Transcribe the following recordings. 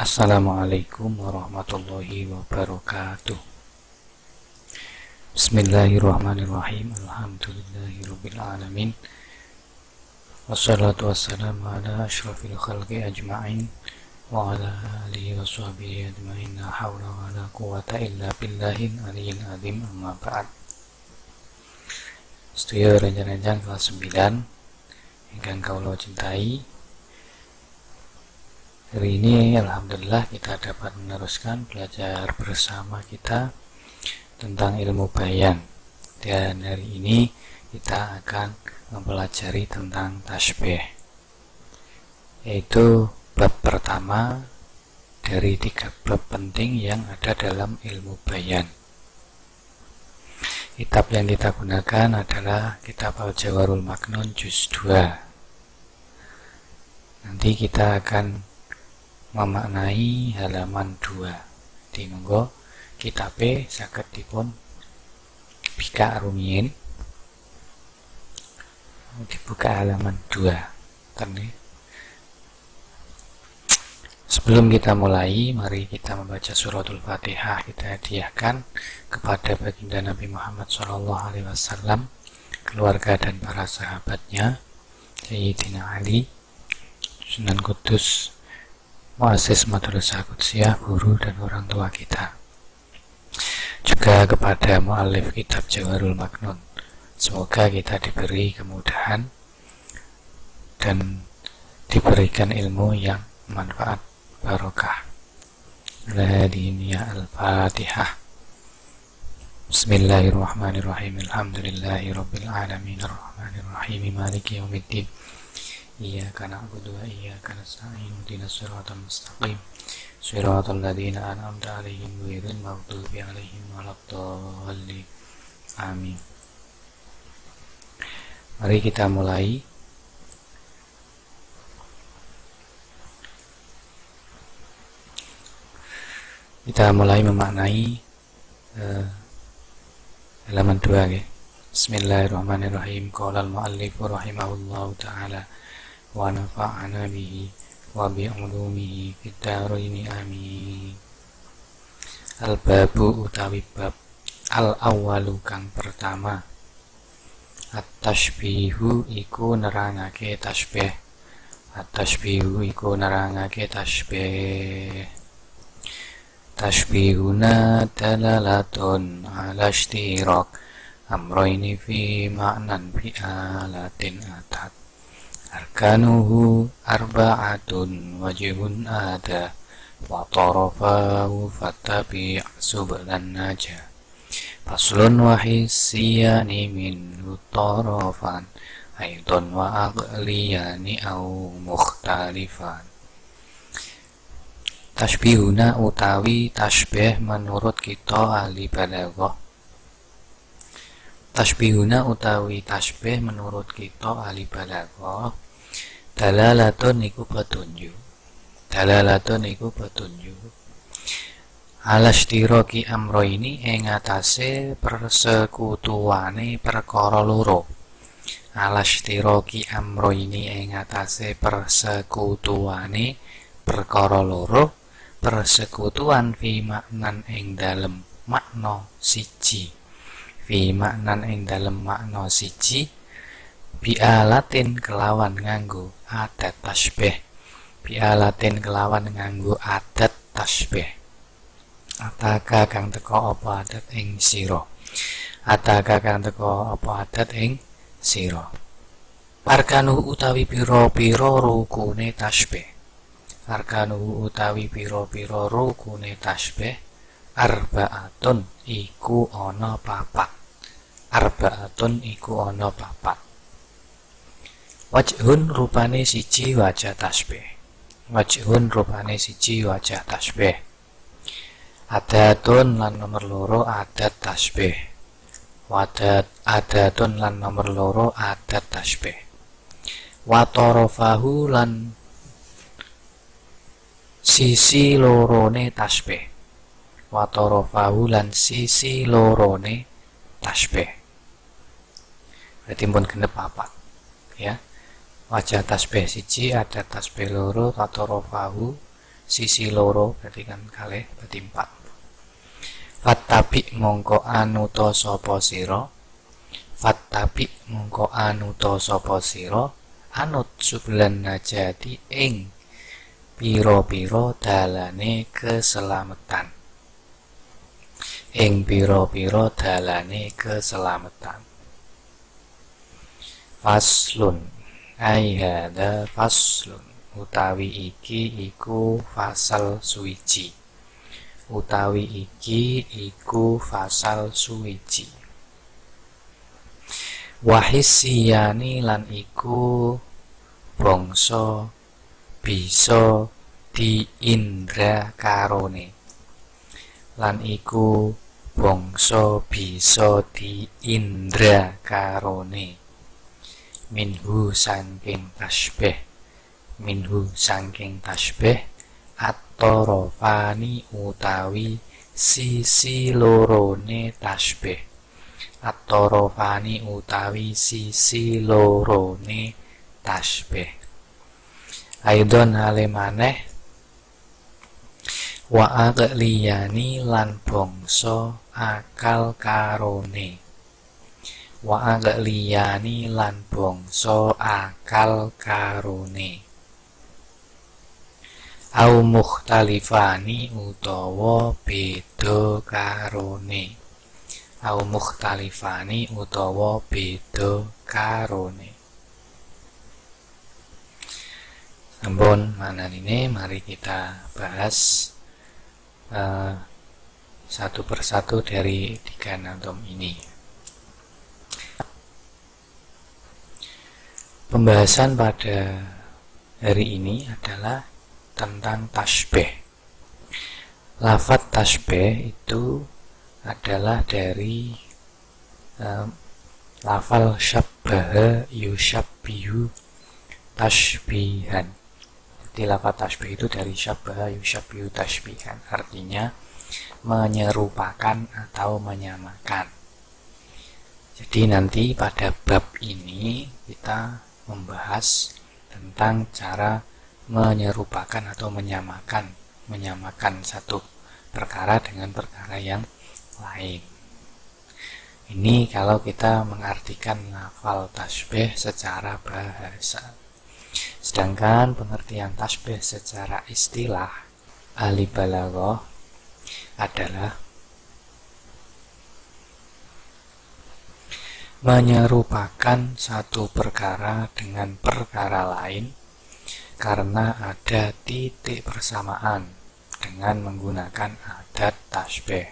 Assalamualaikum warahmatullahi wabarakatuh. Bismillahirrahmanirrahim. Alhamdulillahirabbil alamin. Wassalatu wassalamu ala asyrafil khalqi ajma'in wa ala alihi washabihi ajma'in. La haula wala quwwata illa billahil aliyyil azim. Amma ba'd. Studio Renjang-Renjang kelas 9 ingkang kawula cintai. Hari ini alhamdulillah kita dapat meneruskan belajar bersama kita tentang ilmu bayan. Dan hari ini kita akan mempelajari tentang tasbih, yaitu bab pertama dari 3 bab penting yang ada dalam ilmu bayan. Kitab yang kita gunakan adalah kitab Al-Jawharul Maknun juz 2. Nanti kita akan memaknai halaman 2. Di monggo kitabe saged dipun bika rumiyin. Dibuka halaman 2. Tene. Sebelum kita mulai, mari kita membaca suratul Fatihah. Kita hadiahkan kepada baginda Nabi Muhammad SAW, keluarga dan para sahabatnya, Sayyidina Ali, Sunan Kudus, muassis Madrasah Qudsiyah, guru dan orang tua kita. Juga kepada mu'allif kitab Jawharul Maknun. Semoga kita diberi kemudahan dan diberikan ilmu yang manfaat barokah. Al-Fatihah. Bismillahirrahmanirrahim. Alhamdulillahirabbil alamin arrahmanirrahim maliki yaumiddin. Iyyaka na'budu wa iyyaka nasta'in ihdinas siratal mustaqim siratal ladzina an'amta 'alaihim ghairil maghdubi 'alaihim waladdallin. Amin. Mari kita mulai. Kita mulai memaknai halaman 2 ya. Bismillahirrahmanirrahim. Qala al-mu'allif rahimahullahu ta'ala wa nafa'ana bihi wa bi'ulumihi fid dharain amin. Al-babu utawi bab al-awwalu kang pertama. At-tashbihu iku nerangake tasbih. At-tashbihu iku nerangake tasbih. Tashbihuna dalalatun ala ishtirak amroini fi ma'nan fi alatin atat. Arkanuhu arba'atun wajibun ada wa tarafahu fattabi' sublan najah. Faslun wa hissiyani min tarafan aidon wa aqliyani au mukhtalifan. Tashbihuna utawi tasbih menurut kita ahli balaghah. Tashbihuna utawi tasbih menurut kita ahli balaghah. Dalalatun iku petunjuk. Dalalatun iku petunjuk. Alastiraki amro ini ing atase persekutuane perkara loro. Alastiraki amro ini ing atase persekutuane perkara loro. Persekutuan fi maknan ing dalem makna siji. Fi maknan ing dalem makna siji. Bialatin kelawan nganggo adat tasbih. Bialatin kelawan nganggo adat tasbih. Ataka kang teka apa adat ing sira. Ataka kang teka apa adat ing sira. Arkanu utawi pira-pira rukune tasbih. Arkanu utawi pira-pira rukune tasbih. Arba'atun iku ana 4. Arba'atun iku ana 4. Wajhun rupane siji wajah tasbih. Wajhun rupane siji wajah tasbih. Adatun lan nomor loro adat tasbih. Adatun lan nomor loro adat tasbih. Watorofahu lan sisi lorone tasbih. Watorofahu lan sisi lorone tasbih. Berarti pun genep 4 ya. Wajah tasbih siji, ada tasbih loro, watorofahu sisi loro berarti kan kalih berarti 4. Fattabi mongko anuta sapa sira, fattabi mongko anuta sapa sira, anut sublan najati ing pira-pira dalane keselamatan, ing pira-pira dalane keselamatan. Faslun ai hada faslun utawi iki iku fasal suwiji, utawi iki iku fasal suwiji. Wahisiyani lan iku bangsa bisa diindra karone, lan iku bangsa bisa diindra karone. Minhu saking tasbih, minhu saking tasbih, at-tarafani utawi sisi lorone tasbih, at-tarafani utawi sisi lorone tasbih. Aidon halemaneh wa aqliyani lan bangsa akal karone, wa aqliyani lan bangsa akal karone. Au mukhtalifani utawa beda karone, au mukhtalifani utawa beda karone. Ampun mananine, mari kita bahas satu persatu dari 3 nadom ini. Pembahasan pada hari ini adalah tentang tasbih. Lafadz tasbih itu adalah dari lafal syabbaha yusyabbihu tashbihan. Jadi lafadz tasbih itu dari syabbaha yusyabbihu tashbihan, artinya menyerupakan atau menyamakan. Jadi nanti pada bab ini kita membahas tentang cara menyerupakan atau menyamakan satu perkara dengan perkara yang lain. Ini kalau kita mengartikan lafal tasbih secara bahasa. Sedangkan pengertian tasbih secara istilah ahli balaghah adalah menyerupakan satu perkara dengan perkara lain karena ada titik persamaan dengan menggunakan adat tasbih.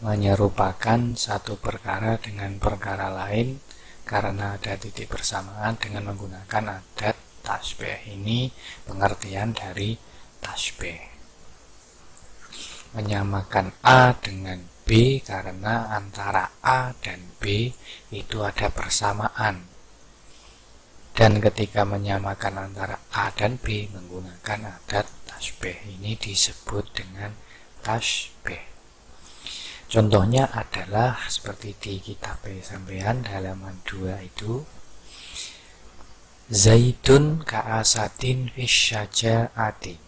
Menyerupakan satu perkara dengan perkara lain karena ada titik persamaan dengan menggunakan adat tasbih. Ini pengertian dari tasbih. Menyamakan A dengan B karena antara A dan B itu ada persamaan. Dan ketika menyamakan antara A dan B menggunakan adat tasbih, ini disebut dengan tasbih. Contohnya adalah seperti di kitab sampean halaman 2 itu, Zaitun ka'asatin fisyaja'ati.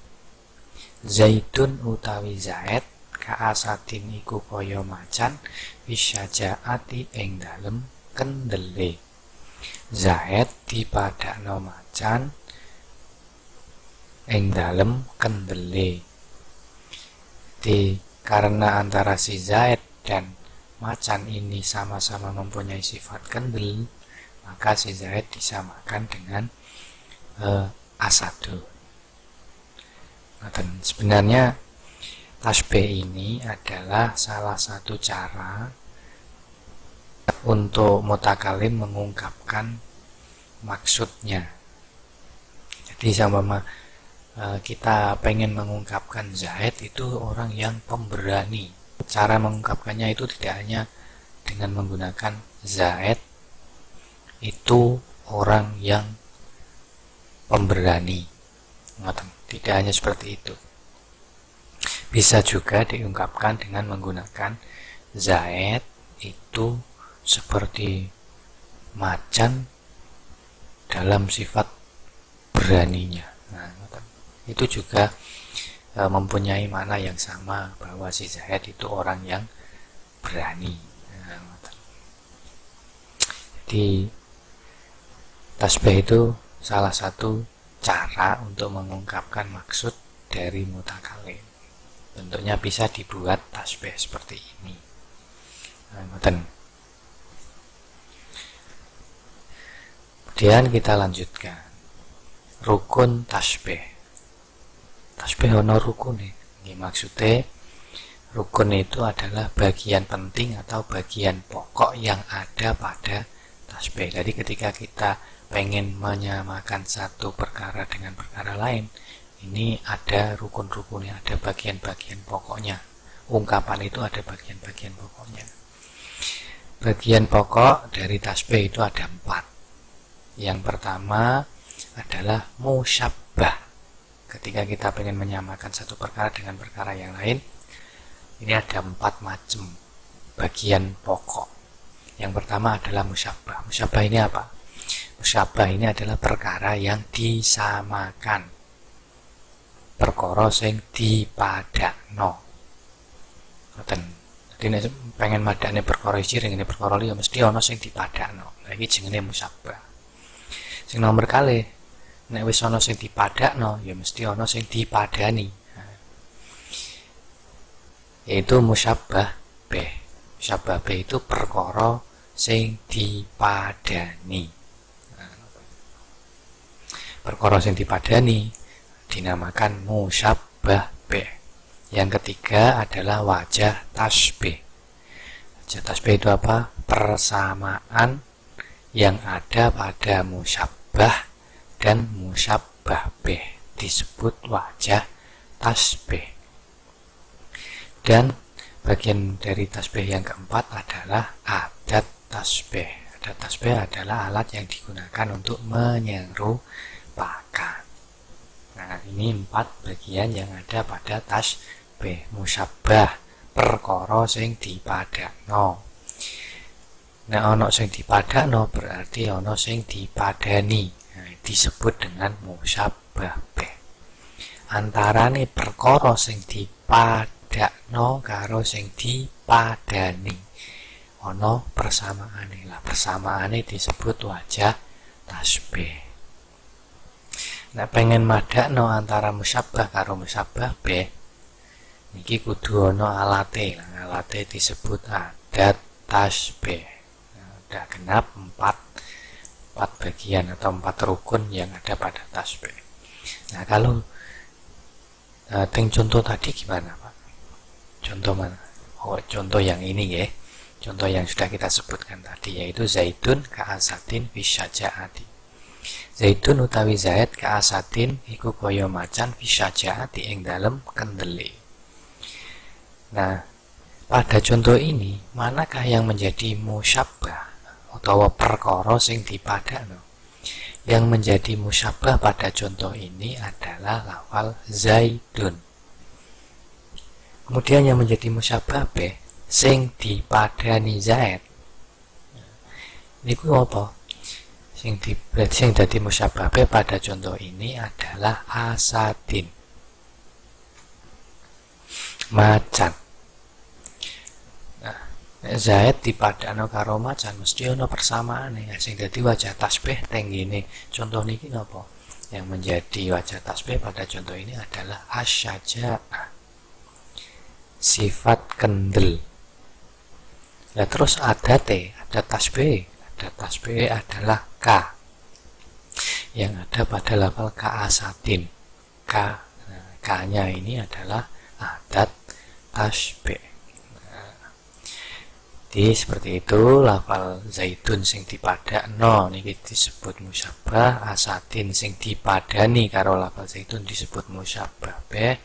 Zaitun utawi Zaid ka'asatin iku kaya macan fisyaja'ati ing dalem kendele. Zaid dipadakno macan ing dalem kendele. Karena antara si Zaid dan macan ini sama-sama mempunyai sifat kendel, maka si Zaid disamakan dengan asadu. Dan sebenarnya tasbih ini adalah salah satu cara untuk mutakalim mengungkapkan maksudnya. Jadi sama kita pengen mengungkapkan Zaid itu orang yang pemberani. Cara mengungkapkannya itu tidak hanya dengan menggunakan Zaid itu orang yang pemberani. Tidak hanya seperti itu. Bisa juga diungkapkan dengan menggunakan Zaid itu seperti macan dalam sifat beraninya. itu juga mempunyai makna yang sama, bahwa si Zaid itu orang yang berani. Jadi tasbih itu salah satu cara untuk mengungkapkan maksud dari mutakalim. Bentuknya bisa dibuat tasbih seperti ini. Kemudian kita lanjutkan rukun tasbih. Tasbih ono rukun ini maksudnya rukun itu adalah bagian penting atau bagian pokok yang ada pada tasbih. Jadi ketika kita pengen menyamakan satu perkara dengan perkara lain, ini ada rukun-rukunnya, ada bagian-bagian pokoknya. Ungkapan itu ada bagian-bagian pokoknya. Bagian pokok dari tasbih itu ada 4. Yang pertama adalah musyabbah. Ketika kita pengen menyamakan satu perkara dengan perkara yang lain, ini ada 4 macam bagian pokok. Yang pertama adalah musyabbah. Musyabbah ini apa? Musyabbah ini adalah perkara yang disamakan, perkara sing dipadakno. Jadi pengen madakne perkara iki ning perkara liya mesti ana sing dipadakno. Lah iki jenenge musyabbah. Sing nomor kalih, nek wis ana sing dipadakno, ya mesti ana sing dipadani. Yaitu musyabbah bih. Musyabbah bih itu perkara sing dipadani. Perkara sing dipadani dinamakan musyabbah bih. Yang ketiga adalah wajah tasbih. Wajah tasbih itu apa? Persamaan yang ada pada musyabbah dan musyabbah bih disebut wajah tasbih. Dan bagian dari tasbih yang keempat adalah adat tasbih. Adat tasbih adalah alat yang digunakan untuk menyerupakan. Nah, ini 4 bagian yang ada pada tasbih. Musyabbah, perkara sing dipadakno. Nek ana sing dipadakno berarti ana sing dipadani. Nah, disebut dengan musyabbah bih. Antarane perkara sing dipadakno karo sing dipadani ana persamaane. Lah persamaane disebut wajah tasbih. Nek pengen madakno antara musyabbah karo musyabbah bih, niki kudu ana alate. Alate disebut adat tasbih. Udah genap 4 bagian atau 4 rukun yang ada pada tasbih. Nah, kalau contoh tadi gimana, Pak? Contoh mana? Oh, contoh yang ini ya. Contoh yang sudah kita sebutkan tadi, yaitu Zaidun ka'asatin fisyajaati. Zaidun utawi Zaid ka'asatin iku kaya macan fisyajaati ing dalem kendele. Nah, pada contoh ini, manakah yang menjadi musyabbah utawa perkara sing dipadakno? Yang menjadi musyabbah pada contoh ini adalah lafal Zaidun. Kemudian yang menjadi musyabbah bih sing dipadani Zaid. Niku apa? Sing dadi musyabbah bih pada contoh ini adalah asadin. Macan. Nah, Zaid dipadakno karo macan mesti ana persamaane. Sing dadi wajah tasbih teng ngene. Contoh niki napa? Yang menjadi wajah tasbih pada contoh ini adalah asyaja'ah. Sifat kendel. Nah, terus adat tasbih. Adat tasbih adalah ka. Yang ada pada lafal ka'asatin. Ka. Nah, ka-nya ini adalah adat tasbih. Jadi seperti itu lafal Zaidun sing dipadakno niki disebut musyabbah, asadin sing dipadani karo lafal Zaidun disebut musyabbah bih.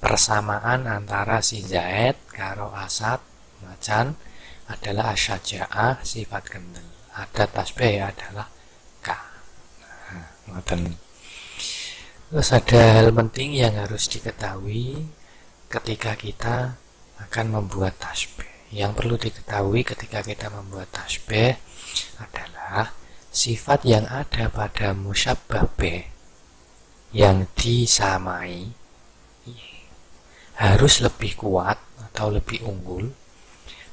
Persamaan antara si Zaid karo asad macan adalah asyaja'ah sifat kendel. Adat tasbih adalah ka. Nah, terus ada hal penting yang harus diketahui ketika kita akan membuat tasbih. Yang perlu diketahui ketika kita membuat tasbih adalah sifat yang ada pada musyabbah bih yang disamai harus lebih kuat atau lebih unggul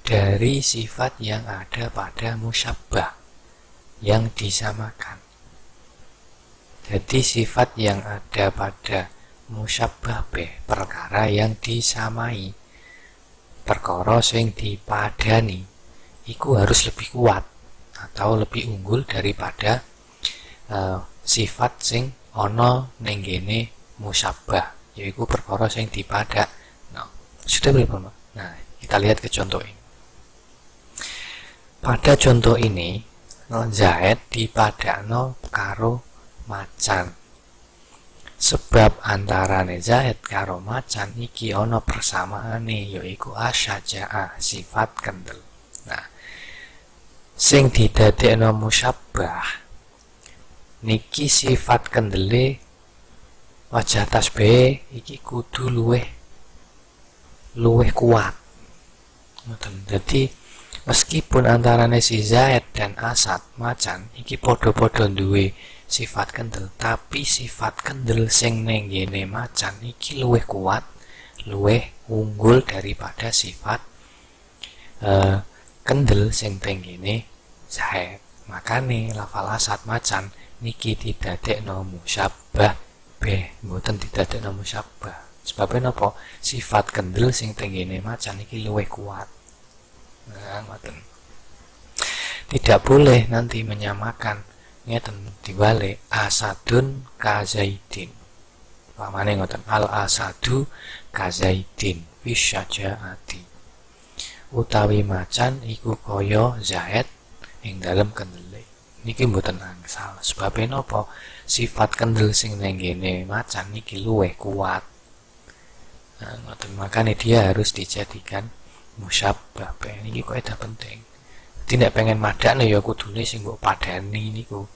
dari sifat yang ada pada musyabbah yang disamakan. Jadi sifat yang ada pada musyabbah bih perkara yang disamai, perkara sing dipadani iku harus lebih kuat atau lebih unggul daripada sifat sing ana ning gene musyabbah, yaiku perkara sing dipadak. Sudah berapa? Nah, kita lihat ke contoh ini. Pada contoh ini, Zaid dipadakno karo macan. Sebab antarane Zaid karo macan iki ana persamaane, yaiku asyaja'ah, sifat kendel. Nah, sing didadekno musyabbah niki sifat kendele wajah tasbih iki kudu luweh kuat. Jadi meskipun antarane si Zaid dan Asad macan iki podo-podo duwe sifat kendel, tapi sifat kendel sing ning ngene macan iki luweh kuat, luweh unggul daripada sifat kendel sing teng ngene Zaid. Makane lafal Asad macan niki didadekno musyabbah bih, mboten didadekno musyabbah. Sebabnya napa? Sifat kendel sing teng ngene macan iki luwih kuat. Nah, ngoten. Tidak boleh nanti menyamakan ngeten diwale asadun kazaidin. Pamane ngoten, al asadu kazaidin fi syajaati. Utawi macan iku kaya Zaid ing dalem kendele. Niki mboten angsal. Sebabnya napa? Sifat kendel sing ning ngene macan niki luwih kuat. Nah, ngoten, makanya dia harus dijadikan musyabbah. Niki kaidah penting. Tidak pengen madakne ya kudune sing mbok padani niku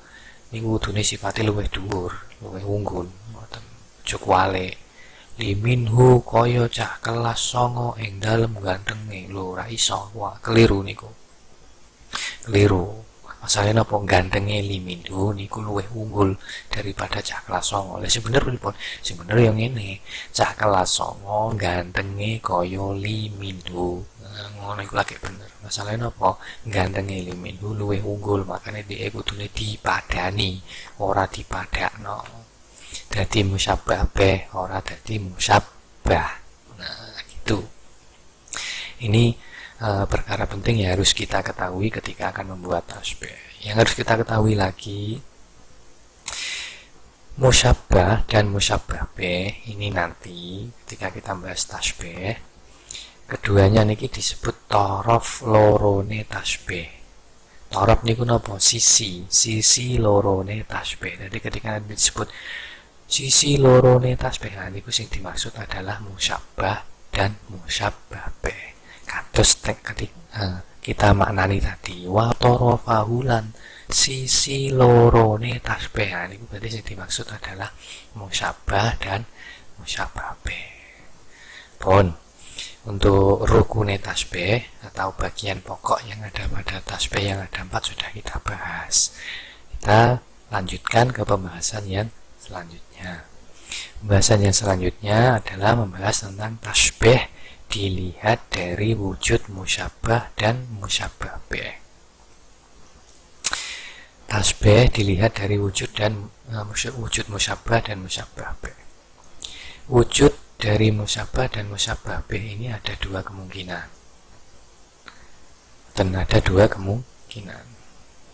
kudune sifate luwih dhuwur, luwih unggul. Ngoten. Aja kuwale. Liminhu kaya cah kelas 9 ing dalem gantenge. Lho ora iso. Wah, keliru niku. Keliru. Masalahnya napa gantenge liminhu niku luwih unggul daripada cah kelas 9. Lah sebenarnya pun sebenarnya yang ini cah kelas 9 gantenge kaya liminhu. Ngono iku lagi bener. Masalahnya napa gantenge liminhu luwih unggul, makanya dia kudune dipadani, ora dipadakno. Dadi musyabbah bih, ora dadi musyabbah. Nah, gitu. Ini perkara penting yang harus kita ketahui ketika akan membuat tasbih. Yang harus kita ketahui lagi, musyabbah dan musyabbah bih ini nanti ketika kita bahas tasbih, keduanya niki disebut torof lorone tasbih. Torof niku napa? Sisi lorone tasbih. Jadi ketika disebut sisi lorone tasbih, niku sing dimaksud adalah musyabbah dan musyabbah bih. Kados ketika kita maknani tadi wa torofahulan sisi lorone tasbih, niku berarti sing dimaksud adalah musyabbah dan musyabbah bih. Pun untuk rukune tasbih atau bagian pokok yang ada pada tasbih yang ada 4 sudah kita bahas. Kita lanjutkan ke pembahasan yang selanjutnya. Pembahasan yang selanjutnya adalah membahas tentang tasbih dilihat dari wujud musyabbah dan musyabbah bih. Tasbih dilihat dari wujud musyabbah dan musyabbah bih. Wujud dari musyabbah dan musyabbah bih ini ada dua kemungkinan. Dan ada dua kemungkinan.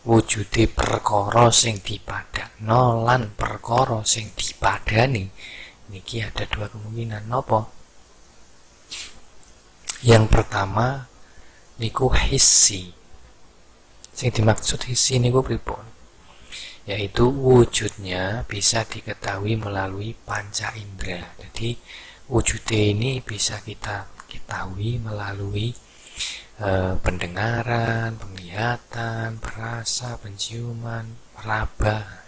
Wujude perkara sing dipadakno lan perkara sing dipadani. Niki ada dua kemungkinan. Napa? Yang pertama niku hissi. Sing dimaksud hissi niku pripun? Yaitu wujudnya bisa diketahui melalui panca indera. Jadi wujudnya ini bisa kita ketahui melalui pendengaran, penglihatan, perasa, penciuman, meraba.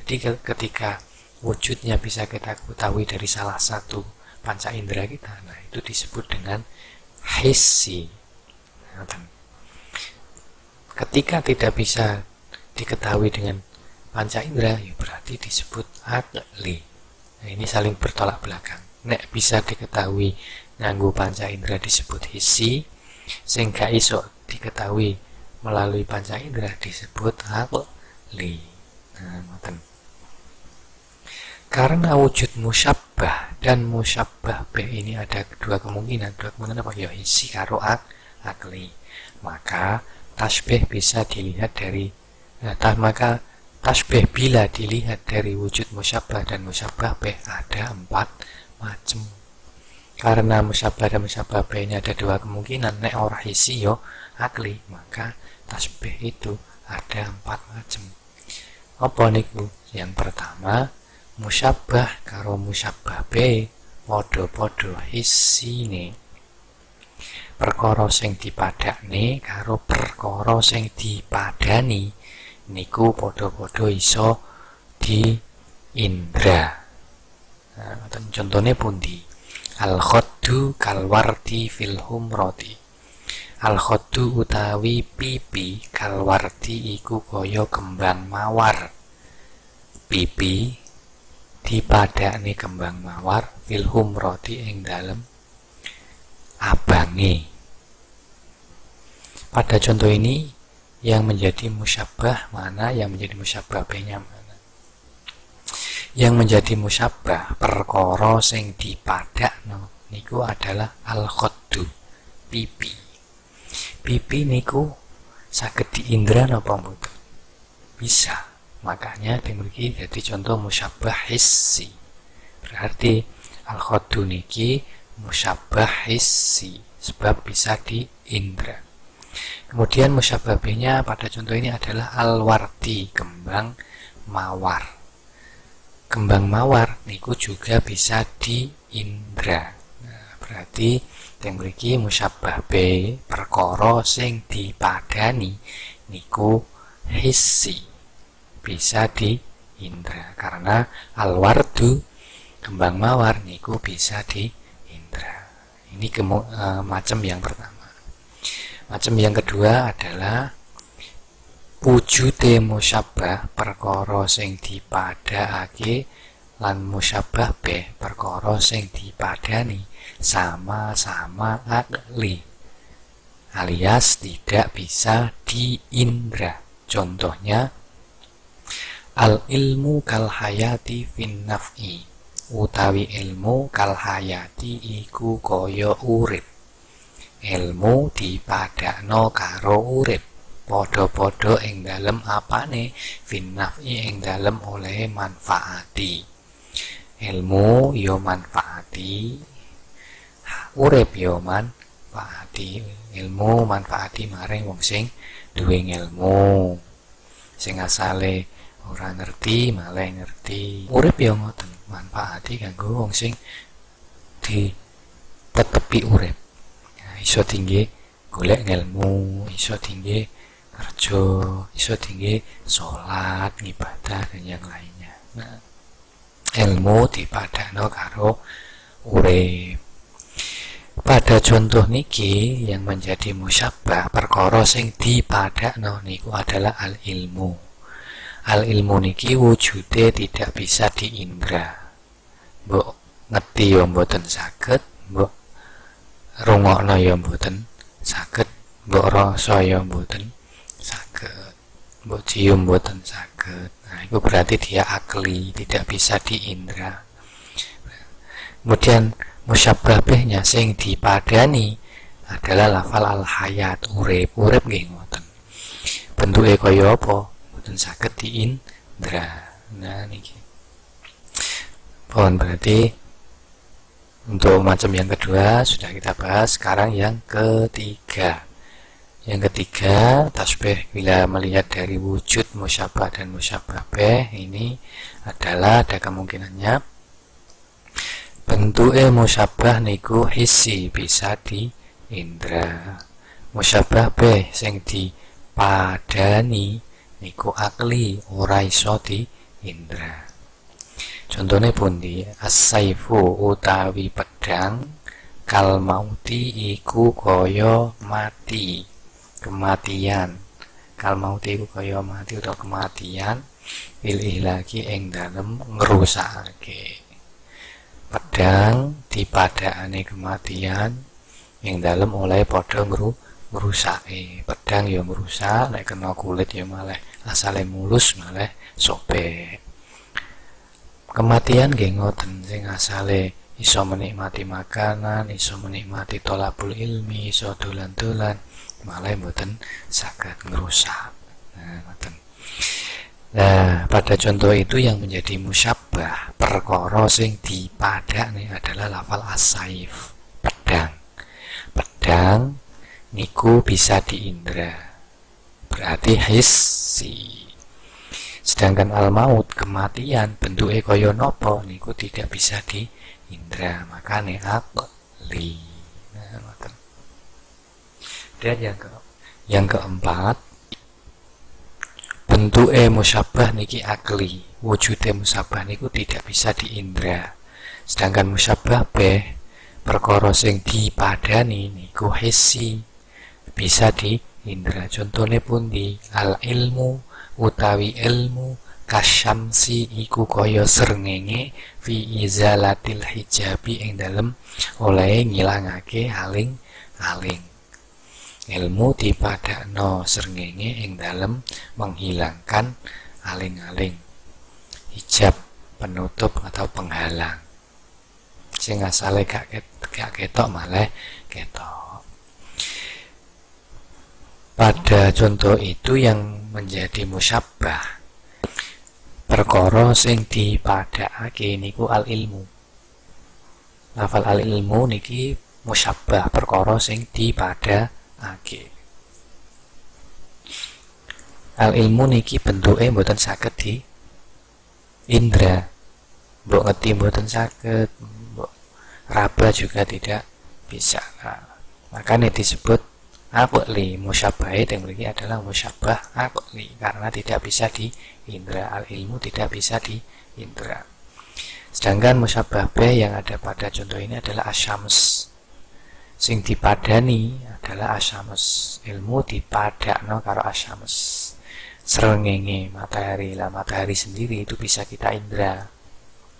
Jadi ketika wujudnya bisa kita ketahui dari salah satu panca indera kita, nah itu disebut dengan hissi. Ketika tidak bisa diketahui dengan panca indera, ya berarti disebut akli. Nah, ini saling bertolak belakang. Nek bisa diketahui nganggo panca indera disebut hissi, sing gak iso diketahui melalui panca indera disebut aqli. Nah, ngoten. Karena wujud musyabbah dan musyabbah bih ini ada dua kemungkinan apa ya, hissi karo aqli. Maka tasbih bisa dilihat dari maka tasbih bila dilihat dari wujud musyabbah dan musyabbah bih ada 4 macam. Karena musyabbah dan musyabbah bih ini ada dua kemungkinan, nek ora hissi yo aqli, maka tasbih itu ada 4 macam. Apa niku? Yang pertama, musyabbah karo musyabbah bih padha-padha hissine. Perkara sing dipadakne karo perkara sing dipadani niku padha-padha iso di indra. Nah, contohnya pundi? Al-khaddu kalwardi fil humrati. Al-khaddu utawi pipi kalwardi iku kaya kembang mawar. Pipi dipadakne kembang mawar fil humrati ing dalem abange. Pada contoh ini yang menjadi musyabbah mana, yang menjadi musyabbah bihnya mana? Yang menjadi musyabbah perkara sing dipadakno niku adalah al-khaddu, pipi. Pipi niku saged diindra napa mboten? Bisa. Makanya dimiliki jadi contoh musyabbah hissi. Berarti al-khaddu niki musyabbah hissi sebab bisa diindra. Kemudian musyabbah bihnya pada contoh ini adalah al-wardi, kembang mawar. Kembang mawar niku juga bisa diindra. Nah, berarti yang mriki musyabbah bih perkara sing dipadani niku hissi, bisa diindra. Karena al-wardu, kembang mawar niku bisa diindra. Ini macam yang pertama. Macam yang kedua adalah wujude musyabbah perkara sing dipadakake lan musyabbah bih perkara sing dipadani sama-sama aqli, alias tidak bisa diindra. Contohnya al ilmu kal hayati fin naf'i, utawi ilmu kal hayati iku kaya urip. Ilmu dipadakno karo urip, padha-padha ing dalem apane, fin naf'i ing dalem oleh manfaati. Ilmu yo manfaati, urip yo manfaati. Ilmu manfaati maring wong sing duwe ilmu, sing asale ora ngerti malah ngerti. Urip yo ngoten, manfaati kanggo wong sing ditetepi urip. Iso tinggi golek ilmu, iso tinggi kerja, iso tinggi sholat, ibadah dan yang lainnya. Nah, ilmu dipadakno karo urip. Pada contoh niki yang menjadi musyabbah perkara sing dipadakno niku adalah al ilmu. Al ilmu niki wujude tidak bisa diindra. Mbok ngerti yo mboten saged, mbok rungokno ya mboten saged, mbok rasa ya mboten saged, mbok cium mboten saged. Nah, itu berarti dia akli, tidak bisa diindra. Kemudian musyabbah bihnya sing dipadani adalah lafal al hayat, urip. Urip nggih ngoten. Bentuke kaya apa? Mboten saged diindra. Nah niki. Pun berarti untuk macam yang kedua sudah kita bahas. Sekarang yang ketiga. Yang ketiga, tasbih bila melihat dari wujud musyabbah dan musyabbah bih ini adalah ada kemungkinannya bentuke musyabbah niku hissi, bisa diindra. Musyabbah bih sing dipadani niku akli, ora iso diindra. Contohnya pundi? As-saifu utawi pedang kal mauti iku kaya mati, kematian. Kal mauti iku kaya mati utawa kematian, pilih lagi ing dalem ngrusakake. pedang dipadakane kematian yang dalam oleh padha ngrusake. Pedang ya ngrusak, nek kena kulit ya malah asale mulus malah sobek. Kematian nggih ngoten, sing asale iso menikmati makanan, iso menikmati tolabul ilmi, iso dolan-dolan, malah mboten saged ngrusak. Nah, pada contoh itu yang menjadi musyabbah perkara sing dipadakne adalah lafal as-saif, pedang. Pedang niku bisa diindra, berarti hissi. Sedangkan al-maut, kematian, bentuke kaya napa niku tidak bisa diindra, makane aqli. Nah, dan yang keempat, bentuke musyabbah niki akli, wujude musyabbah niku tidak bisa diindra. Sedangkan musyabbah beh perkara sing dipadani niku hissi, bisa diindra. Contone pundi? Al ilmu utawi ilmu kasyamsi iku kaya srengenge fi izalatil hijabi ing dalem oleh ngilangake aling-aling. Ilmu dipadakno srengenge ing dalem menghilangkan aling-aling, hijab, penutup atau penghalang sing asale gak ketok malah ketok. Pada contoh itu yang menjadi musyabbah perkara sing dipadakake niku al ilmu. Lafal al ilmu niki musyabbah perkara sing dipadakake. Al ilmu niki bentuke mboten saged di indra, mbok ngerti mboten saged, mbok raba juga tidak bisa. Makanya disebut aqli, musyabbah yang mriki adalah musyabbah aqli karena tidak bisa di indra. Al ilmu tidak bisa di indra. Sedangkan musyabbah bih yang ada pada contoh ini adalah asyams, sing dipadani adalah asyams, ilmu dipadakno karo asyams. Srengenge matahari, lah matahari sendiri itu bisa kita indra,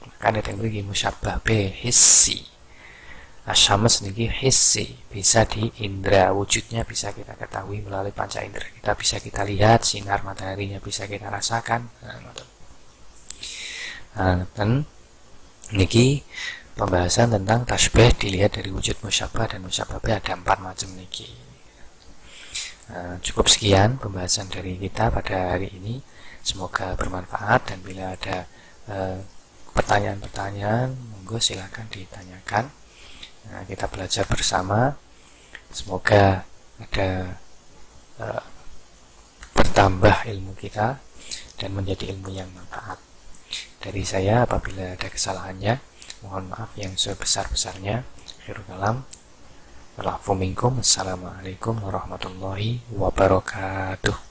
makanya yang mriki musyabbah bih hissi. Asyams niki hissi, bisa diindra, wujudnya bisa kita ketahui melalui panca indera. Kita bisa kita lihat, sinar mataharinya bisa kita rasakan. Nah, niki pembahasan tentang tasbih dilihat dari wujud musyabbah dan musyabbah ada 4 macam niki. Cukup sekian pembahasan dari kita pada hari ini, semoga bermanfaat, dan bila ada pertanyaan-pertanyaan monggo silakan ditanyakan. Kita belajar bersama, semoga ada bertambah ilmu kita dan menjadi ilmu yang manfaat. Dari saya, apabila ada kesalahannya, mohon maaf yang sebesar-besarnya. Akhirul kalam, wa'alaikum. Assalamualaikum warahmatullahi wabarakatuh.